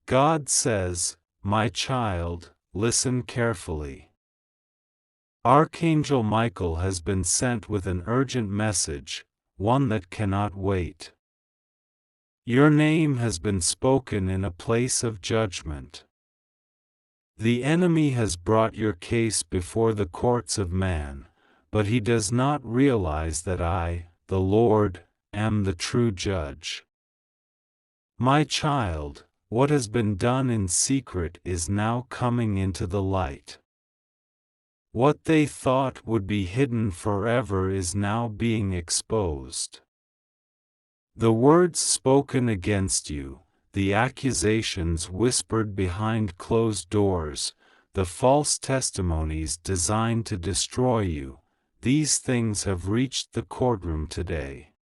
God says, "My child, listen carefully. Archangel Michael has been sent with an urgent message, one that cannot wait. Your name has been spoken in a place of judgment. The enemy has brought your case before the courts of man, but he does not realize that I, the Lord, am the true judge. My child, what has been done in secret is now coming into the light. What they thought would be hidden forever is now being exposed. The words spoken against you, the accusations whispered behind closed doors, the false testimonies designed to destroy you, these things have reached the courtroom today.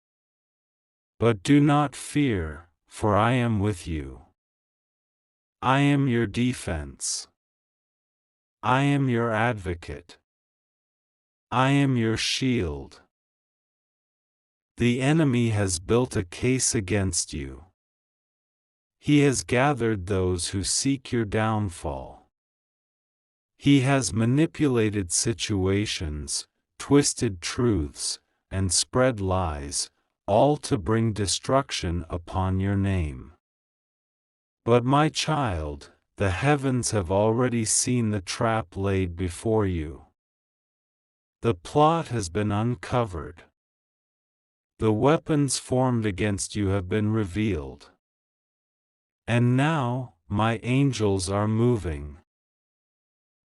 But do not fear, for I am with you. I am your defense. I am your advocate. I am your shield. The enemy has built a case against you. He has gathered those who seek your downfall. He has manipulated situations, twisted truths, and spread lies, all to bring destruction upon your name. But my child, the heavens have already seen the trap laid before you. The plot has been uncovered. The weapons formed against you have been revealed. And now, my angels are moving.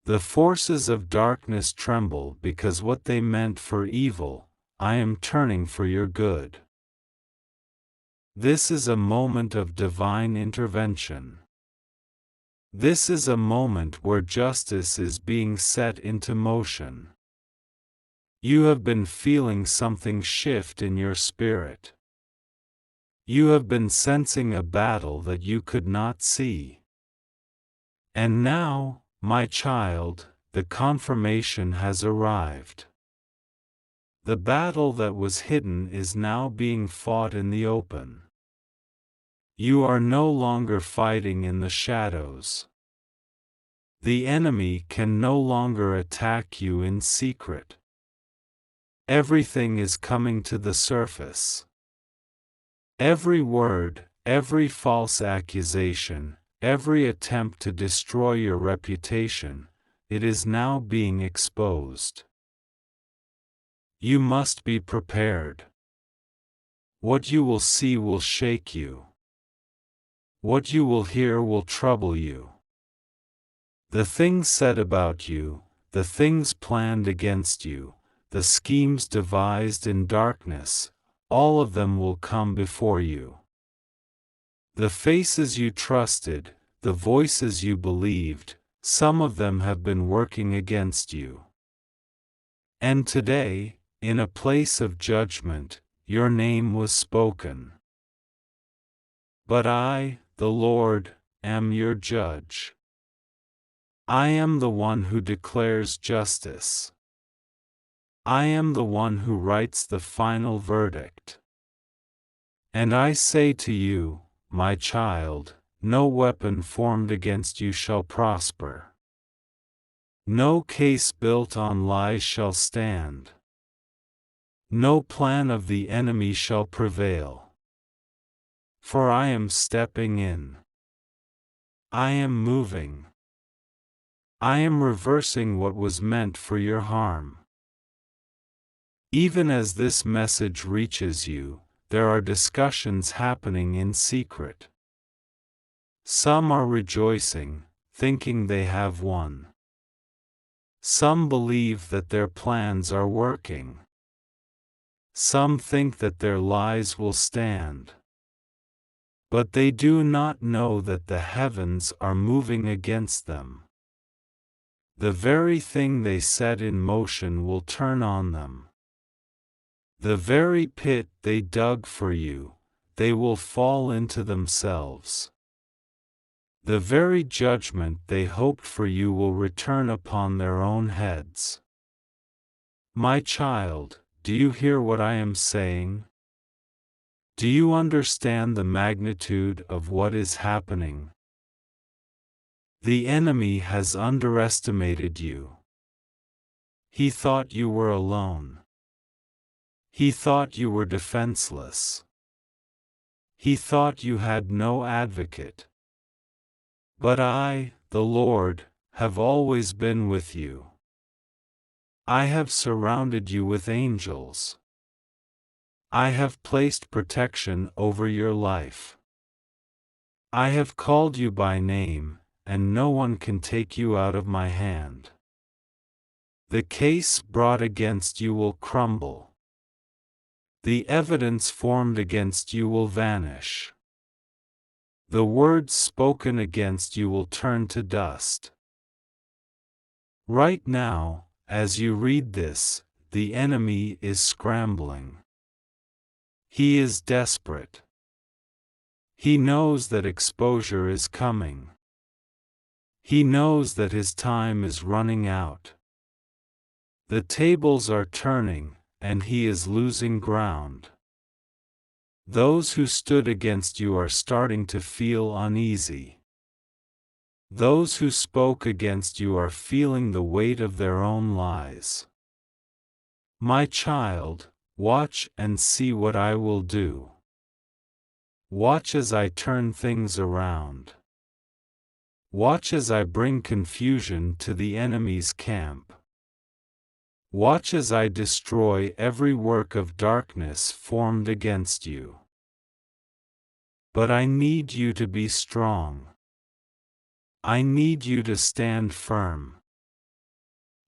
The forces of darkness tremble because what they meant for evil, I am turning for your good. This is a moment of divine intervention. This is a moment where justice is being set into motion. You have been feeling something shift in your spirit. You have been sensing a battle that you could not see. And now, my child, the confirmation has arrived. The battle that was hidden is now being fought in the open. You are no longer fighting in the shadows. The enemy can no longer attack you in secret. Everything is coming to the surface. Every word, every false accusation, every attempt to destroy your reputation, it is now being exposed. You must be prepared. What you will see will shake you. What you will hear will trouble you. The things said about you, the things planned against you, the schemes devised in darkness, all of them will come before you. The faces you trusted, the voices you believed, some of them have been working against you. And today, in a place of judgment, your name was spoken. But I, the Lord, am your judge. I am the one who declares justice. I am the one who writes the final verdict. And I say to you, my child, no weapon formed against you shall prosper. No case built on lies shall stand. No plan of the enemy shall prevail. For I am stepping in. I am moving. I am reversing what was meant for your harm. Even as this message reaches you, there are discussions happening in secret. Some are rejoicing, thinking they have won. Some believe that their plans are working. Some think that their lies will stand. But they do not know that the heavens are moving against them. The very thing they set in motion will turn on them. The very pit they dug for you, they will fall into themselves. The very judgment they hoped for you will return upon their own heads. My child, do you hear what I am saying? Do you understand the magnitude of what is happening? The enemy has underestimated you. He thought you were alone. He thought you were defenseless. He thought you had no advocate. But I, the Lord, have always been with you. I have surrounded you with angels. I have placed protection over your life. I have called you by name, and no one can take you out of my hand. The case brought against you will crumble. The evidence formed against you will vanish. The words spoken against you will turn to dust. Right now, as you read this, the enemy is scrambling. He is desperate. He knows that exposure is coming. He knows that his time is running out. The tables are turning, and he is losing ground. Those who stood against you are starting to feel uneasy. Those who spoke against you are feeling the weight of their own lies. My child, watch and see what I will do. Watch as I turn things around. Watch as I bring confusion to the enemy's camp. Watch as I destroy every work of darkness formed against you. But I need you to be strong. I need you to stand firm.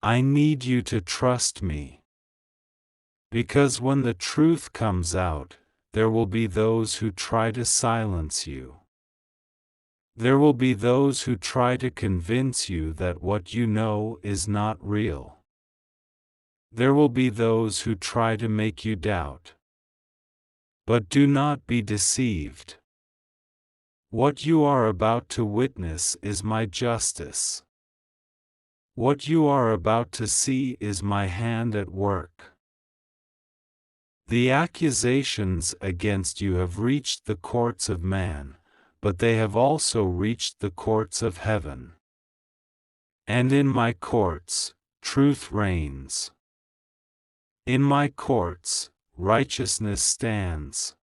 I need you to trust me. Because when the truth comes out, there will be those who try to silence you. There will be those who try to convince you that what you know is not real. There will be those who try to make you doubt. But do not be deceived. What you are about to witness is my justice. What you are about to see is my hand at work. The accusations against you have reached the courts of man, but they have also reached the courts of heaven. And in my courts, truth reigns. In my courts, righteousness stands.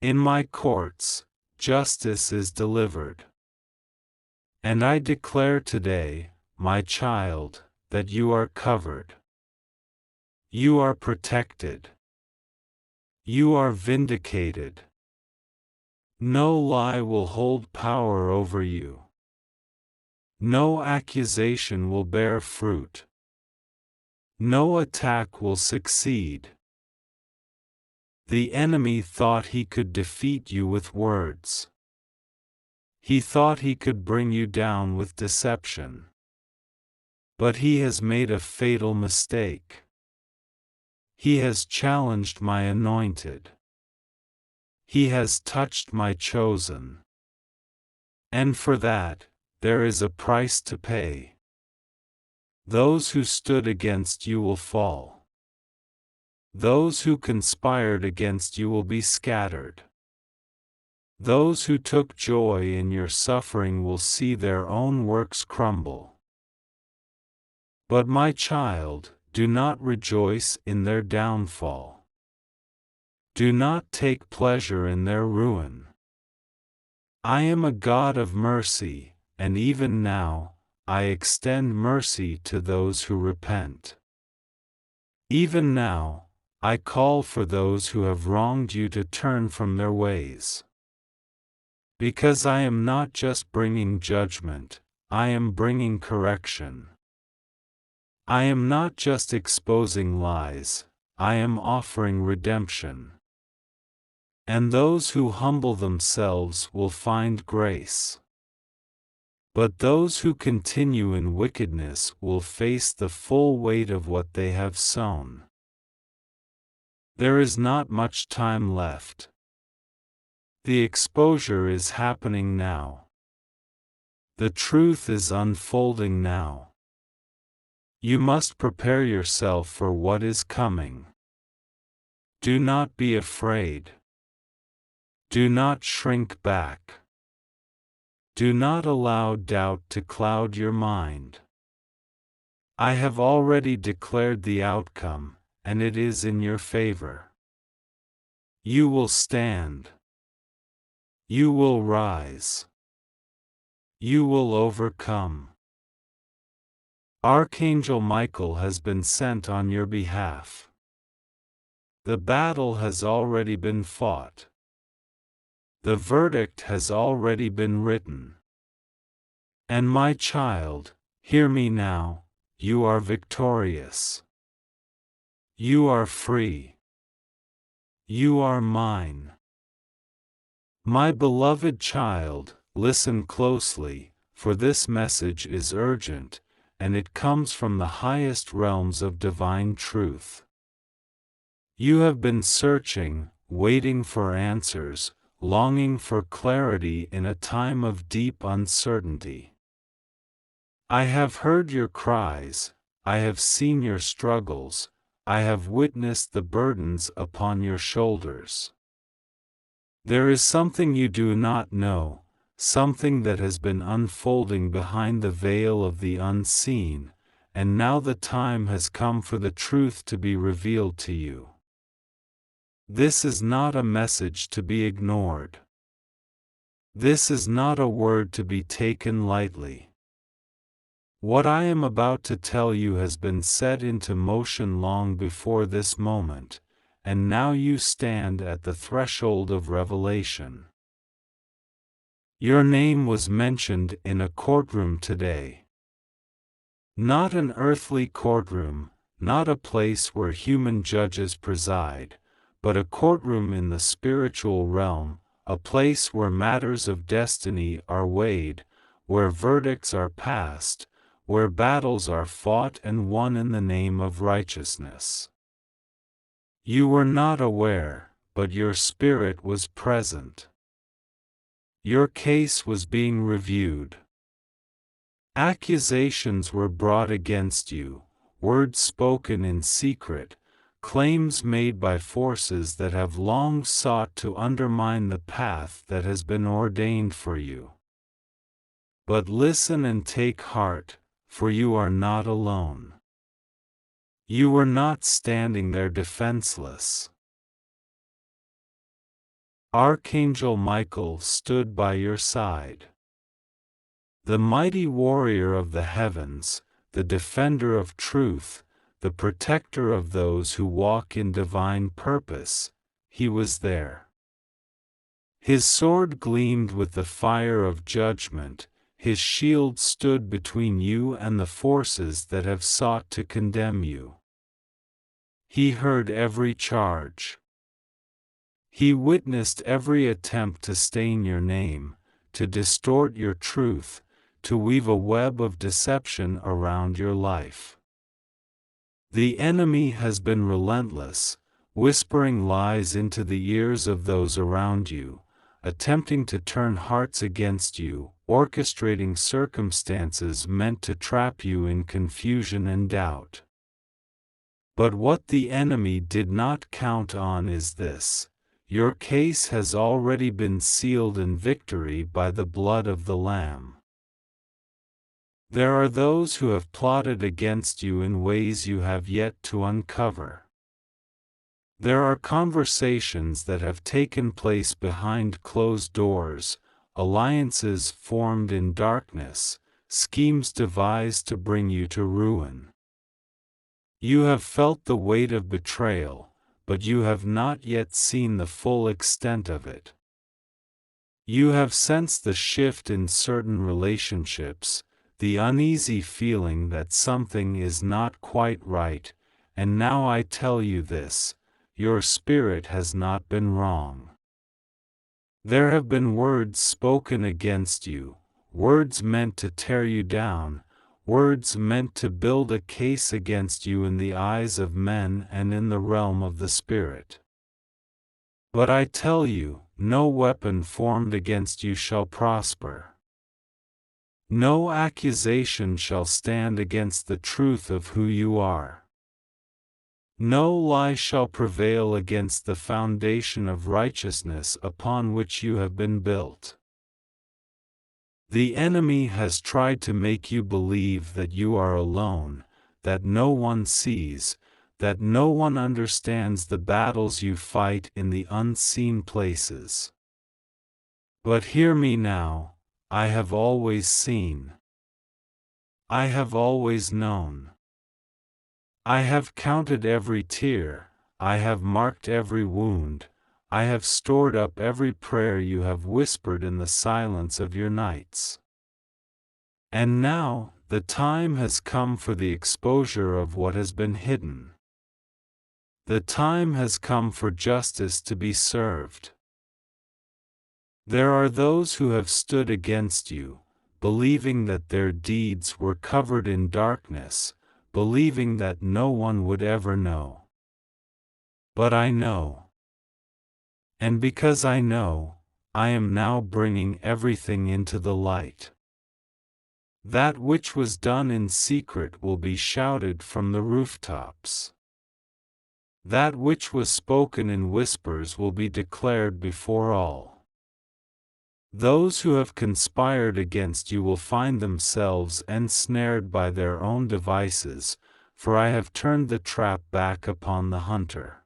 In my courts, justice is delivered. And I declare today, my child, that you are covered. You are protected. You are vindicated. No lie will hold power over you. No accusation will bear fruit. No attack will succeed. The enemy thought he could defeat you with words. He thought he could bring you down with deception. But he has made a fatal mistake. He has challenged my anointed. He has touched my chosen. And for that, there is a price to pay. Those who stood against you will fall. Those who conspired against you will be scattered. Those who took joy in your suffering will see their own works crumble. But my child, do not rejoice in their downfall. Do not take pleasure in their ruin. I am a God of mercy, and even now, I extend mercy to those who repent. Even now, I call for those who have wronged you to turn from their ways. Because I am not just bringing judgment, I am bringing correction. I am not just exposing lies, I am offering redemption. And those who humble themselves will find grace. But those who continue in wickedness will face the full weight of what they have sown. There is not much time left. The exposure is happening now. The truth is unfolding now. You must prepare yourself for what is coming. Do not be afraid. Do not shrink back. Do not allow doubt to cloud your mind. I have already declared the outcome, and it is in your favor. You will stand. You will rise. You will overcome. Archangel Michael has been sent on your behalf. The battle has already been fought. The verdict has already been written. And my child, hear me now, you are victorious. You are free. You are mine. My beloved child, listen closely, for this message is urgent, and it comes from the highest realms of divine truth. You have been searching, waiting for answers, longing for clarity in a time of deep uncertainty. I have heard your cries, I have seen your struggles, I have witnessed the burdens upon your shoulders. There is something you do not know, something that has been unfolding behind the veil of the unseen, and now the time has come for the truth to be revealed to you. This is not a message to be ignored. This is not a word to be taken lightly. What I am about to tell you has been set into motion long before this moment, and now you stand at the threshold of revelation. Your name was mentioned in a courtroom today. Not an earthly courtroom, not a place where human judges preside, but a courtroom in the spiritual realm, a place where matters of destiny are weighed, where verdicts are passed, where battles are fought and won in the name of righteousness. You were not aware, but your spirit was present. Your case was being reviewed. Accusations were brought against you, words spoken in secret, claims made by forces that have long sought to undermine the path that has been ordained for you. But listen and take heart, for you are not alone. You were not standing there defenseless. Archangel Michael stood by your side. The mighty warrior of the heavens, the defender of truth, the protector of those who walk in divine purpose, he was there. His sword gleamed with the fire of judgment, his shield stood between you and the forces that have sought to condemn you. He heard every charge. He witnessed every attempt to stain your name, to distort your truth, to weave a web of deception around your life. The enemy has been relentless, whispering lies into the ears of those around you, attempting to turn hearts against you, orchestrating circumstances meant to trap you in confusion and doubt. But what the enemy did not count on is this: your case has already been sealed in victory by the blood of the Lamb. There are those who have plotted against you in ways you have yet to uncover. There are conversations that have taken place behind closed doors, alliances formed in darkness, schemes devised to bring you to ruin. You have felt the weight of betrayal, but you have not yet seen the full extent of it. You have sensed the shift in certain relationships, the uneasy feeling that something is not quite right, and now I tell you this: your spirit has not been wrong. There have been words spoken against you, words meant to tear you down, words meant to build a case against you in the eyes of men and in the realm of the spirit. But I tell you, no weapon formed against you shall prosper. No accusation shall stand against the truth of who you are. No lie shall prevail against the foundation of righteousness upon which you have been built. The enemy has tried to make you believe that you are alone, that no one sees, that no one understands the battles you fight in the unseen places. But hear me now, I have always seen. I have always known. I have counted every tear, I have marked every wound, I have stored up every prayer you have whispered in the silence of your nights. And now, the time has come for the exposure of what has been hidden. The time has come for justice to be served. There are those who have stood against you, believing that their deeds were covered in darkness, believing that no one would ever know. But I know. And because I know, I am now bringing everything into the light. That which was done in secret will be shouted from the rooftops. That which was spoken in whispers will be declared before all. Those who have conspired against you will find themselves ensnared by their own devices, for I have turned the trap back upon the hunter.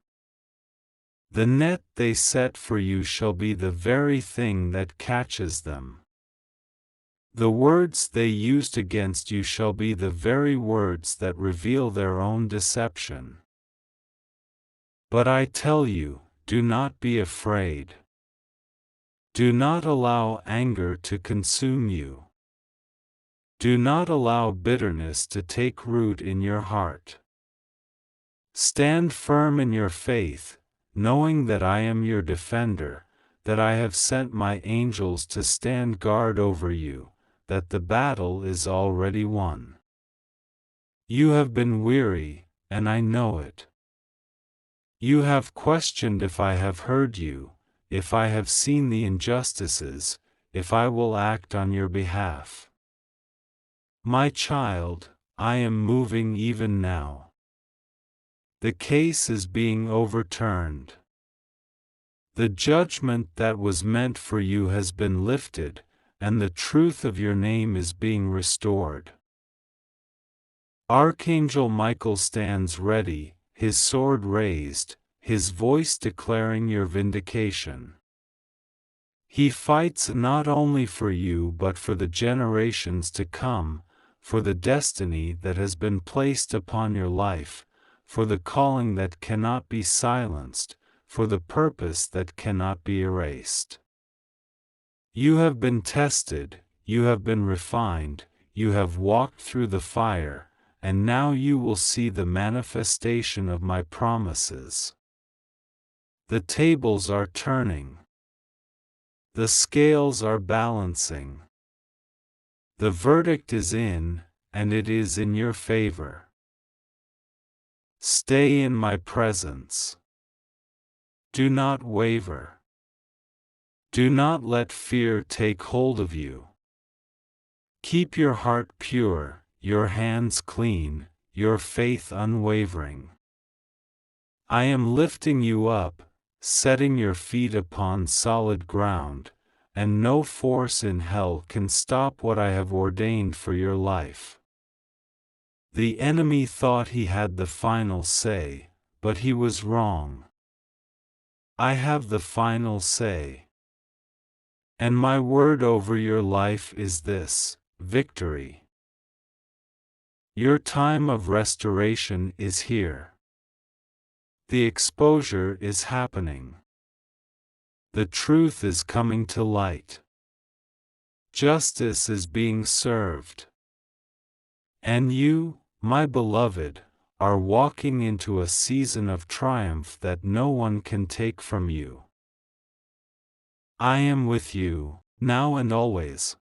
The net they set for you shall be the very thing that catches them. The words they used against you shall be the very words that reveal their own deception. But I tell you, do not be afraid. Do not allow anger to consume you. Do not allow bitterness to take root in your heart. Stand firm in your faith, knowing that I am your defender, that I have sent my angels to stand guard over you, that the battle is already won. You have been weary, and I know it. You have questioned if I have heard you, if I have seen the injustices, if I will act on your behalf. My child, I am moving even now. The case is being overturned. The judgment that was meant for you has been lifted, and the truth of your name is being restored. Archangel Michael stands ready, his sword raised, his voice declaring your vindication. He fights not only for you but for the generations to come, for the destiny that has been placed upon your life, for the calling that cannot be silenced, for the purpose that cannot be erased. You have been tested, you have been refined, you have walked through the fire, and now you will see the manifestation of my promises. The tables are turning. The scales are balancing. The verdict is in, and it is in your favor. Stay in my presence. Do not waver. Do not let fear take hold of you. Keep your heart pure, your hands clean, your faith unwavering. I am lifting you up, setting your feet upon solid ground, and no force in hell can stop what I have ordained for your life. The enemy thought he had the final say, but he was wrong. I have the final say. And my word over your life is this: victory. Your time of restoration is here. The exposure is happening. The truth is coming to light. Justice is being served. And you, my beloved, are walking into a season of triumph that no one can take from you. I am with you, now and always.